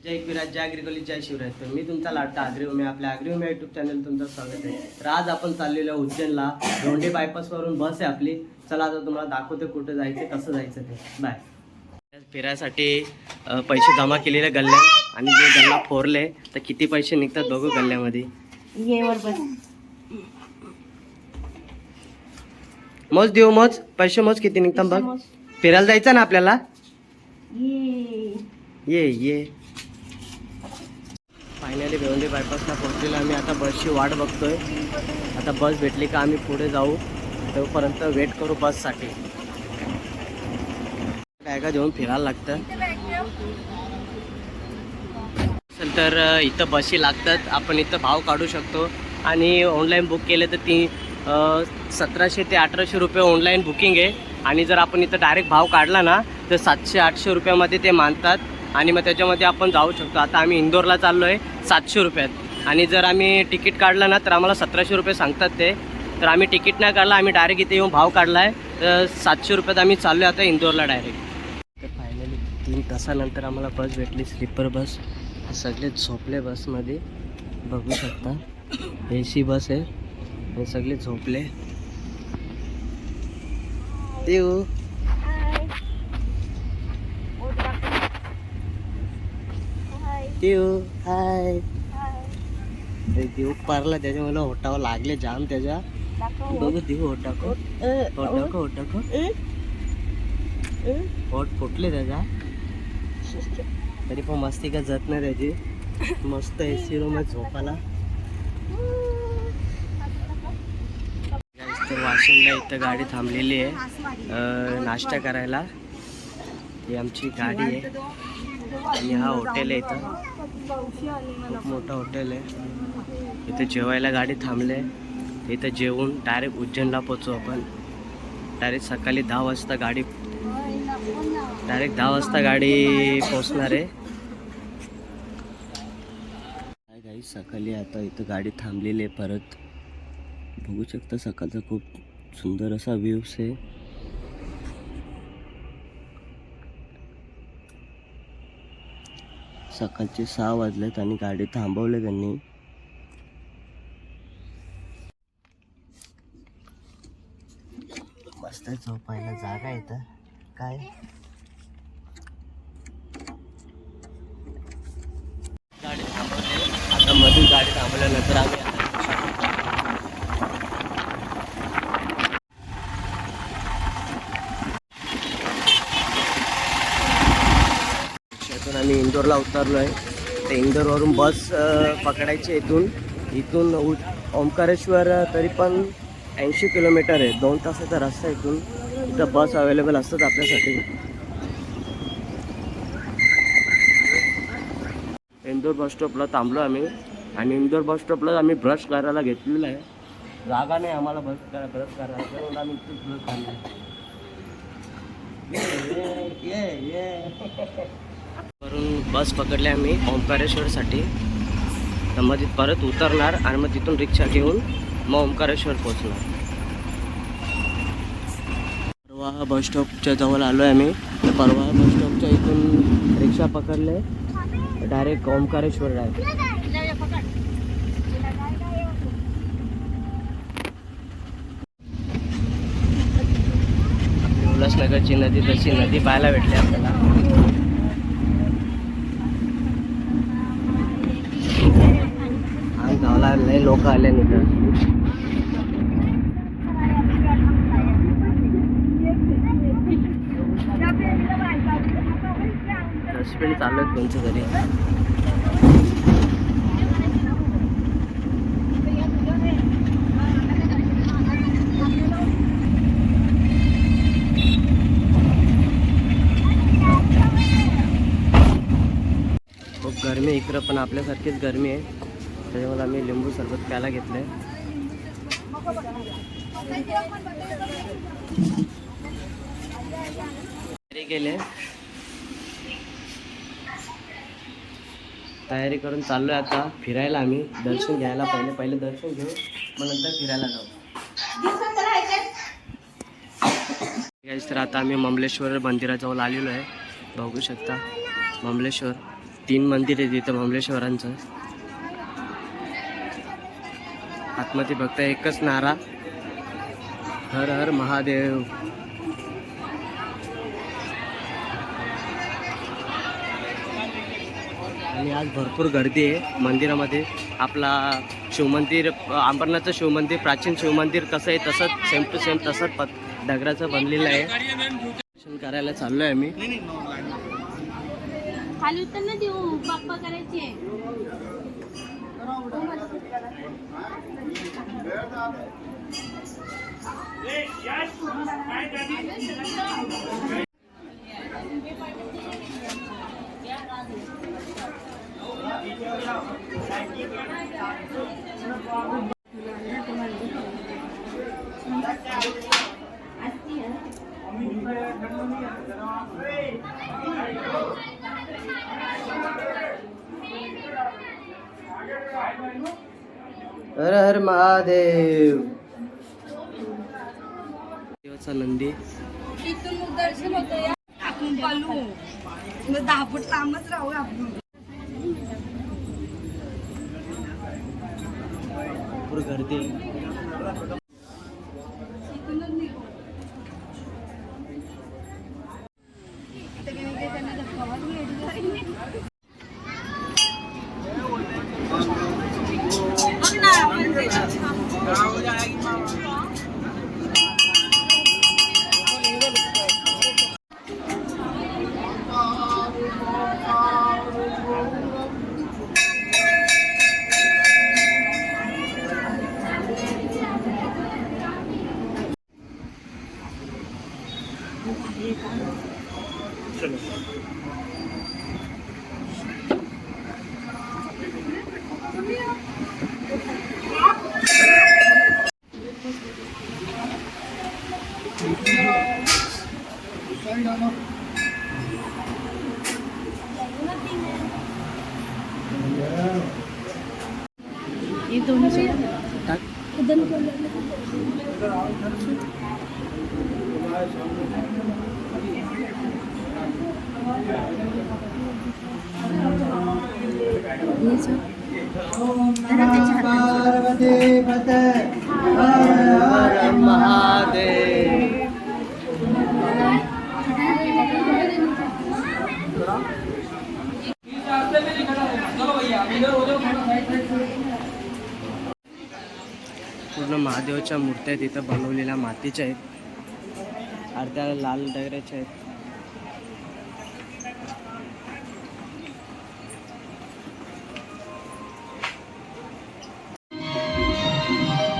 जय विराज, जय अग्रिकोली, जय शिवराज. तर मी तुमचा लाडका अग्रिवमे, आपल्या अग्रिवमे यूट्यूब चॅनल तुमचं स्वागत आहे. तर आज आपण चाललेलो उज्जैनला. रोंडे बायपासवरून बस आहे आपली. चला आता तुम्हाला दाखवते कुठं जायचं, कसं जायचं ते. बाय. फिरायसाठी पैसे जमा केलेले गल्ल्यात आणि जे गल्ला फोरले तर किती पैसे निघतात बघू गल्ल्यामध्ये. मोज देऊ, मोज पैसे मोज किती निघतात बघ. फिरायला जायचं ना आपल्याला. ये फायनली भिवंडी बायपासला पोहोचलेलो आम्ही. आता बसची वाट बघतोय. आता बस भेटली का आम्ही पुढे जाऊ, तोपर्यंत वेट करू बससाठी. काय का जेवण फिरायला लागतं असेल तर इथं बसी लागतात. आपण इथं भाव काढू शकतो आणि ऑनलाईन बुक केले तर ती 1700 ते 1800 रुपये ऑनलाईन बुकिंग आहे. आणि जर आपण इथं डायरेक्ट भाव काढला ना तर 700-800 रुपयामध्ये ते मानतात आणि मग त्याच्यामध्ये आपण जाऊ शकतो. आता आम्ही इंदोरला चाललो आहे 700 रुपयात आणि जर आम्ही तिकीट काढलं ना तर आम्हाला 1700 रुपये सांगतात ते. तर आम्ही तिकीट नाही काढला, आम्ही डायरेक्ट इथे येऊन भाव काढला आहे. तर 700 रुपयात आम्ही चाललो आहे आता इंदोरला डायरेक्ट. तर फायनली 3 तासानंतर आम्हाला बस भेटली, स्लीपर बस. सगळे झोपले बसमध्ये, बघू शकता. AC बस आहे आणि सगळे झोपले. देऊ देऊ हाय. देऊ पारला त्याच्यामुळे होटावं लागले जाम त्याच्या. बघू देऊ होटाको होट फुटले त्याच्या, तरी पण मस्ती का जात नाही त्याची. मस्त AC रूम आहे झोपाला. तर वाशिमला इथं गाडी थांबलेली आहे नाश्ता करायला. ही आमची गाडी आहे आणि हा हॉटेल आहे. इथं खूप मोठं हॉटेल आहे. इथं जेवायला गाडी थांबले. इथं जेवून डायरेक्ट उज्जैनला पोचू आपण. डायरेक्ट सकाळी 10 वाजता गाडी पोचणार आहे. काही सकाळी आता इथं गाडी थांबलेली आहे परत. बघू शकता सकाळचा खूप सुंदर असा व्ह्यूज आहे. सकाळचे 6 वाजलेत आणि गाडी थांबवले त्यांनी. मस्त झोपायला जागा आहे इथं. काय गाडी थांबवली आता. मधून गाडी थांबवल्यानंतर आम्ही आम्ही इंदोरला उतरलो आहे. तर इंदोरवरून बस पकडायची. इथून ओंकारेश्वर तरी पण 80 किलोमीटर आहे. 2 तासाचा रस्ता. इथं बस अवेलेबल असतात आपल्यासाठी. इंदोर बस स्टॉपला थांबलो आम्ही आणि इंदोर बस स्टॉपला आम्ही ब्रश करायला घेतलेला आहे. जागा नाही आम्हाला ब्रश करायला, म्हणून आम्ही इथेच ब्रश काढला. वरून बस पकडली आम्ही ओंकारेश्वरसाठी. तर मग तिथं परत उतरणार आणि मग तिथून रिक्षा घेऊन मग ओंकारेश्वर पोचणार. परवा बस स्टॉपच्या जवळ आलो आहे आम्ही. तर परवा बस स्टॉपच्या इथून रिक्षा पकडले डायरेक्ट ओंकारेश्वर आहे. उल्हासनगरची नदी तशी नदी पाहायला भेटली आपल्याला. आणि गावाला लय लोक आले इथं. डस्टबिन चालू आहेत कोणच्या तरी. खूप गरमी इकडं, पण आपल्यासारखीच गरमी आहे. त्याच्यामुळे आम्ही लिंबू सरबत प्यायला घेतलंय. तयारी करून चाललोय आता फिरायला. आम्ही दर्शन घ्यायला पहिले दर्शन घेऊ, मग नंतर फिरायला जाऊ. तर आता आम्ही ममलेश्वर मंदिराजवळ आलेलो आहे. बघू शकता ममलेश्वर. 3 मंदिर आहे तिथं महाबळेश्वरांचं. आतमध्ये फक्त एकच नारा, हर हर महादेव. आणि आज भरपूर गर्दी आहे मंदिरामध्ये. आपला शिवमंदिर, अंबरनाथचं शिवमंदिर, प्राचीन शिवमंदिर कसं आहे तसंच सेम टू सेम तसंच दगडाचं बनलेलं आहे. दर्शन करायला चाललोय आम्ही. खाली उतर देऊ बाप्पा करायचे. हर हर महादेव. देवाचा नंदी. इथून मग दर्शन होतं या आपण चालू मग 10 फूट लांबच राहू आपण. भरपूर गर्दी आहे. ये दोनों से इधर को ये सब हर महादेव. पूर्ण महादेवाच्या मूर्त्या तिथं बनवलेल्या मातीच्या आहेत. अर्ध्या लाल दगडाच्या आहेत.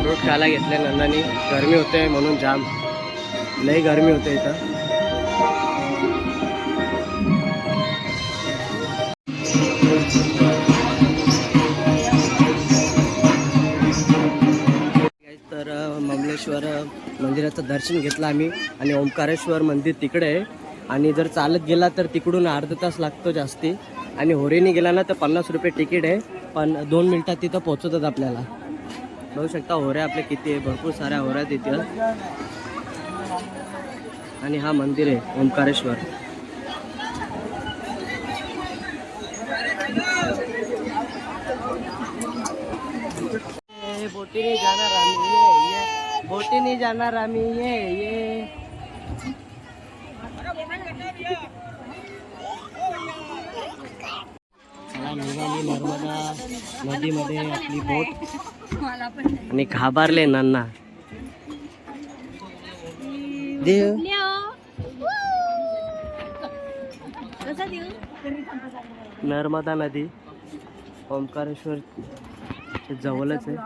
फ्रूट खायला घेतले नंदानी. गरमी होते म्हणून जाम लई गरमी होते इथं. तर महाबळेश्वर मंदिराचं दर्शन घेतलं आम्ही. आणि ओंकारेश्वर मंदिर तिकडे आहे. आणि जर चालत गेला तर तिकडून अर्धा तास लागतो जास्ती. आणि होरेने गेला ना तर 50 रुपये तिकीट आहे. पण 2 मिनिटात तिथं पोहोचवतात आपल्याला. बघू शकता होऱ्या आपल्या किती आहे. भरपूर साऱ्या होऱ्या तिथं. आणि हा मंदिर आहे ओंकारेश्वर. बोटीने जाणार आम्ही ये. बोटीने जाणार आम्ही ये. चला निघाली नर्मदा नदीमध्ये आपली बोट. आणि घाबरले नाना. देव नर्मदा नदी ओंकारेश्वर जवळच आहे.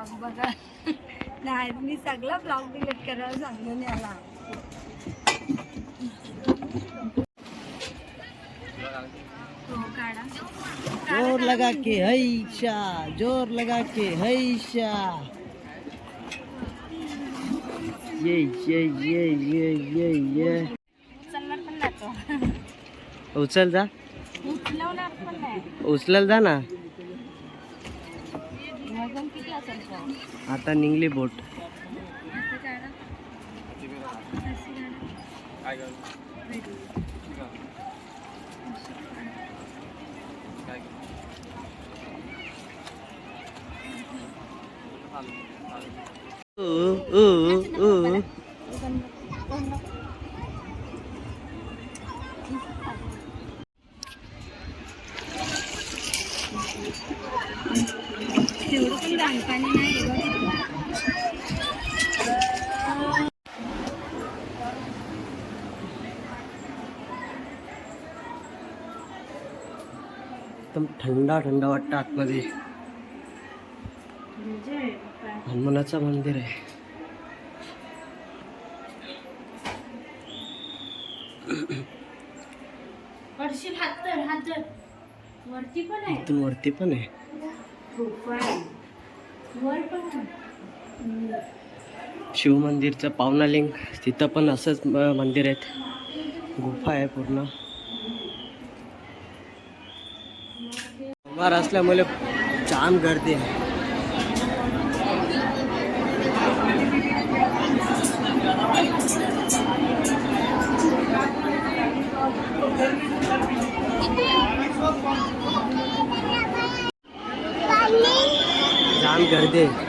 नाही मी सगळा ब्लॉग डिलीट करायला सांगून याला. जोर लगा के हैशा, जोर लगा के हैशा. ये उचल जा. उचल जा ना. आता निघली बोट. तेवढं पण बांधकाने नाही एकदम थंडा थंडा वाटतं आतमध्ये. हनुमानाचं मंदिर आहे. वरती पण आहे. इथून वरती पण आहे. वर पण आहे. शिव मंदिरचं पावनालिंग तिथं पण असंच मंदिर आहेत. गुफा आहे पूर्ण. सोमवार असल्यामुळे जाम गर्दी आहे. जाम गर्दी आहे.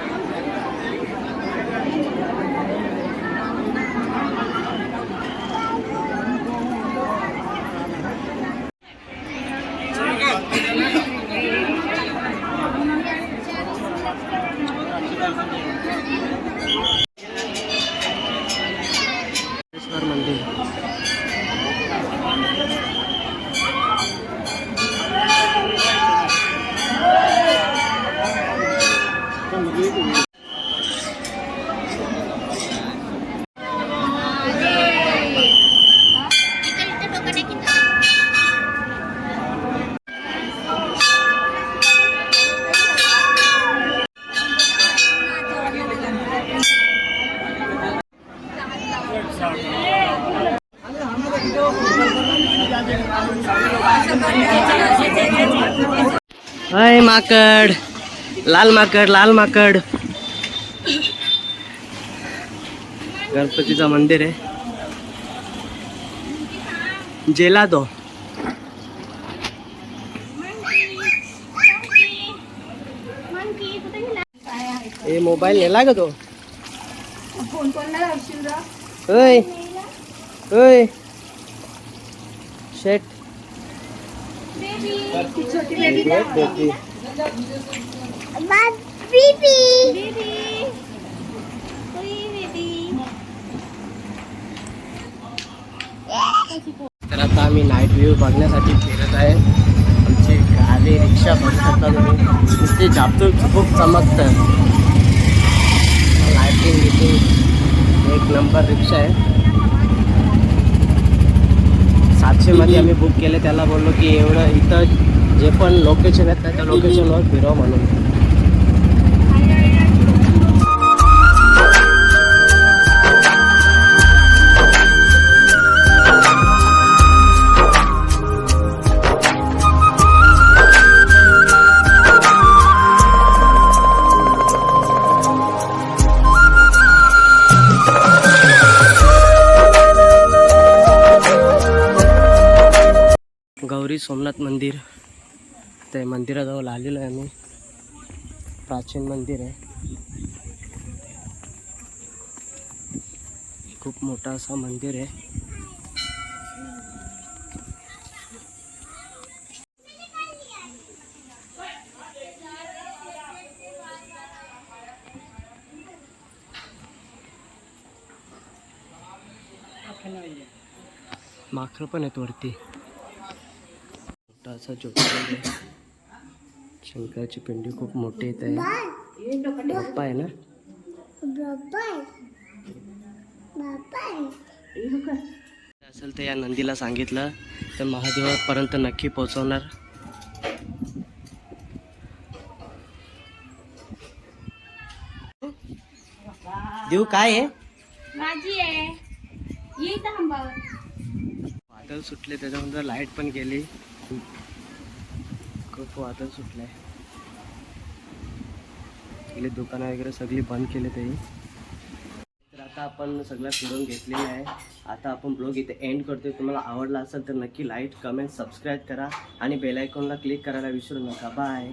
मंदिर हाय माकड, लाल माकड, लाल माकड. गणपतीचं मंदिर आहे. जेलादो. ए मोबाईल नेला का तो? फोन कोणला लावशील रा? होय होय शेट. छोटी बेबी बेबी. तर आता आम्ही नाईट व्ह्यू बघण्यासाठी फिरत आहे. आमची गाडी रिक्षा बघू शकता तुम्ही. नुसते झापतून खूप चमकतं. लाईटिंग गिटिंग एक नंबर रिक्षा आहे. 700 मध्ये आम्ही बुक केले. त्याला बोललो की एवढं इथं जे पण लोकेशन आहेत त्या लोकेशनवर फिरव म्हणून. गौरी सोमनाथ मंदिर. त्या मंदिराजवळ आलेलो आहे आम्ही. प्राचीन मंदिर आहे. खूप मोठा असं मंदिर आहे. माखर पण आहेत वरती. मोठा असा ज्योतिर्लिंग आहे. शंकराची पिंडी खूप मोठी येत आहे. बाप्पा आहे ना. असेल तर या नंदीला सांगितलं तर महादेवापर्यंत नक्की पोहोचवणार. देऊ काय आहे? माझी आहे. ये थांबावर. वादळ सुटले त्याच्यानंतर लाईट पण गेली. खूप वादळ सुटलंय. गेले दुकानं वगैरे सगळी बंद केले ते. तर आता आपण सगळं फिरून घेतलेलं आहे. आता आपण ब्लॉग इथे एंड करतोय. तुम्हाला आवडला असेल तर नक्की लाईक कमेंट सबस्क्राईब करा आणि बेल आयकॉनला क्लिक करायला विसरू नका. बाय.